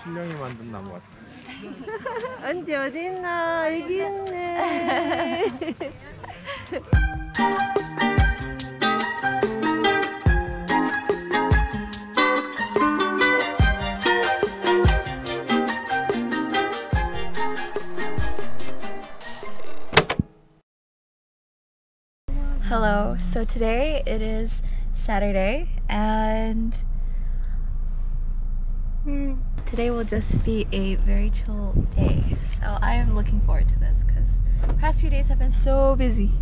신령이 만든 나무 같아. 언제 어디 있나? 여기 있네. Hello, so today it is Saturday and today will just be a very chill day. So I am looking forward to this because the past few days have been so busy.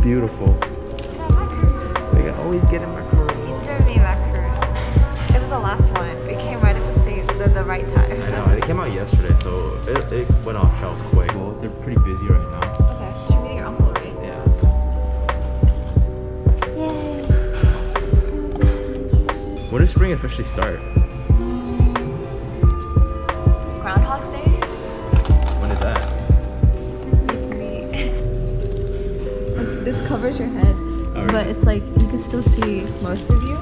Beautiful. We can always get in macaroon. Jeremy macaroon. It was the last one. It came right at the right time. I know, it came out yesterday, so it went off shelves quick. Well, they're pretty busy right now. Okay. You're meeting your uncle, right? Yeah. Yay. When does spring officially start? Groundhog's Day? When is that? It's me. This covers your head, Alright. but it's like you can still see most of you.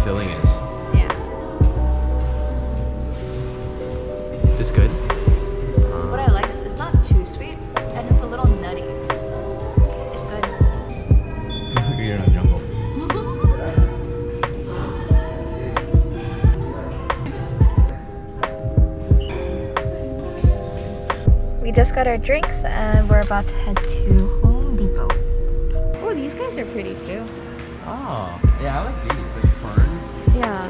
Filling is. Yeah. It's good. What I like is it's not too sweet and it's a little nutty. It's good. You're in a jungle. We just got our drinks and we're about to head to Home Depot. Oh, these guys are pretty too. Oh, yeah, I like these. Like ferns. Yeah.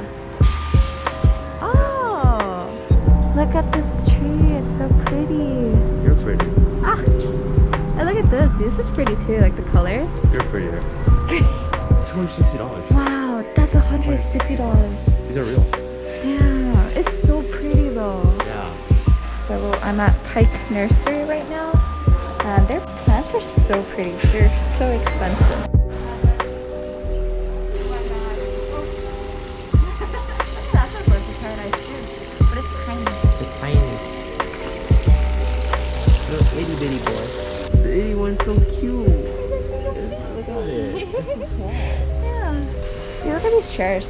Oh, look at this tree. It's so pretty. You're pretty. Ah, and look at this. This is pretty too, like the colors. You're prettier. $260. Wow, that's $160. These are real. Yeah, it's so pretty though. Yeah. So I'm at Pike Nursery right now, and their plants are so pretty. They're so expensive. That's a birds of paradise too, but it's tiny. It's tiny. Little itty bitty boy. The itty one's so cute. Look at it. It's so small. Yeah. Hey, look at these chairs.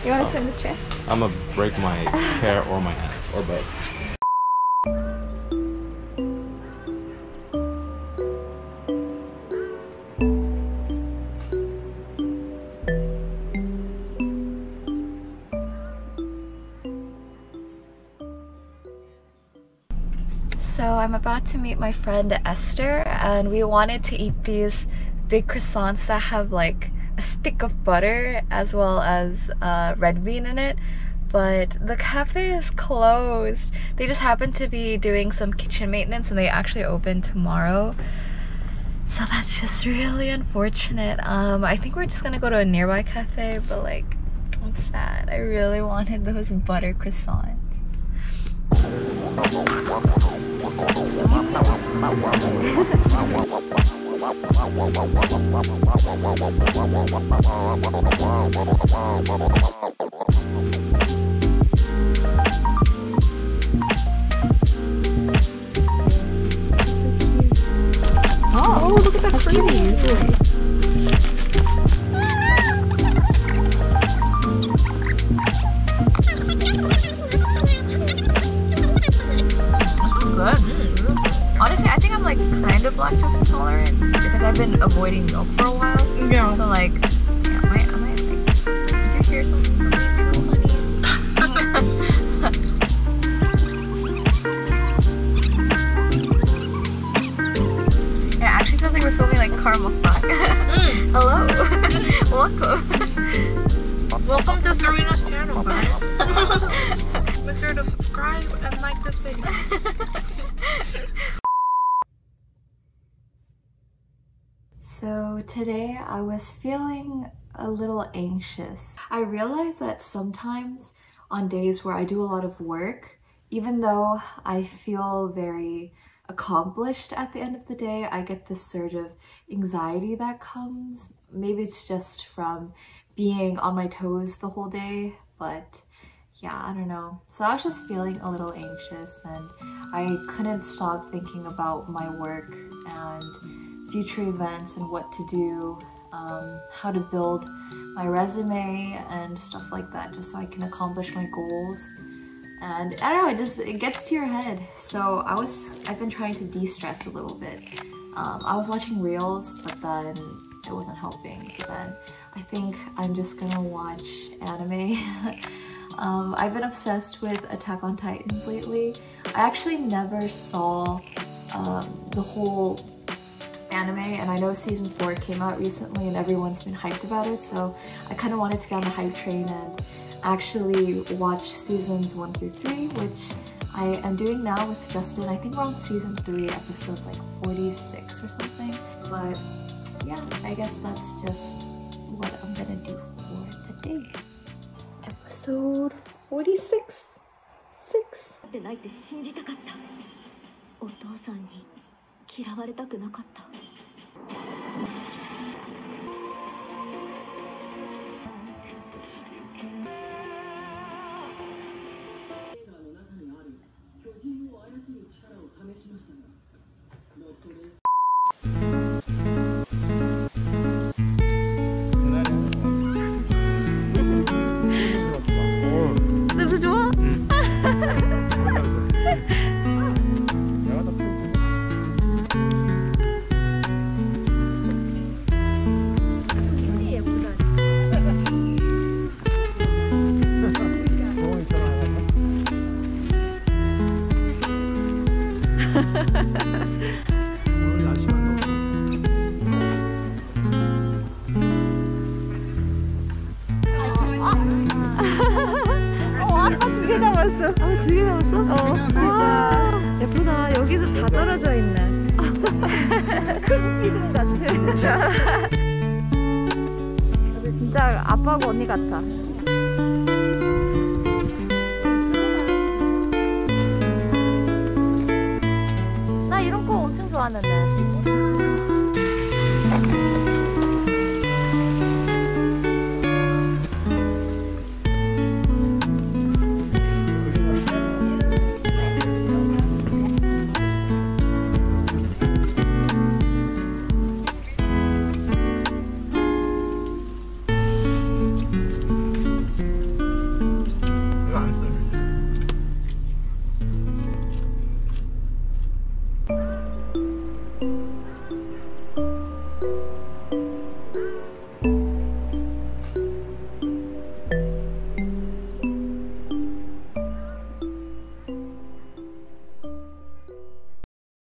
You want to sit in the chair? I'm gonna break my hair or my ass or both. So I'm about to meet my friend Esther, and we wanted to eat these big croissants that have like a stick of butter as well as red bean in it, but the cafe is closed. They just happen to be doing some kitchen maintenance and they actually open tomorrow. So that's just really unfortunate. I think we're just gonna go to a nearby cafe, but like, I'm sad. I really wanted those butter croissants. Oh, look at that freebies. Good. Honestly, I think I'm like kind of lactose intolerant because I've been avoiding milk for a while. Yeah. So like, yeah, I might like, if you hear something from me too, honey. It actually feels like we're filming like car mukbang. Hello. Welcome. Welcome to Serena's channel, guys. Make sure to subscribe and like this video. So today I was feeling a little anxious. I realized that sometimes on days where I do a lot of work, even though I feel very accomplished at the end of the day. I get this surge of anxiety that comes. Maybe it's just from being on my toes the whole day, but yeah, I don't know. So I was just feeling a little anxious and I couldn't stop thinking about my work and future events and what to do, how to build my resume and stuff like that, just so I can accomplish my goals. And I don't know, it gets to your head. So I've been trying to de-stress a little bit. I was watching reels, but then it wasn't helping. So then I think I'm just gonna watch anime. I've been obsessed with Attack on Titans lately. I actually never saw the whole anime, and I know season 4 came out recently and everyone's been hyped about it, so I kind of wanted to get on the hype train and actually watch seasons 1 through 3, which I am doing now with Justin. I think we're on season 3, episode like 46 or something. But yeah, I guess that's just what I'm gonna do for the day. Episode 46. ってないって信じたかった。お父さんに嫌われたくなかった。냄새 좋아? 두개 담았어. 아, 2개 담았어? 와, 예쁘다. 여기서 다 떨어져 있네. 큰 지금 같아. 진짜 아빠하고 언니 같아. 나 이런 거 엄청 좋아하는데.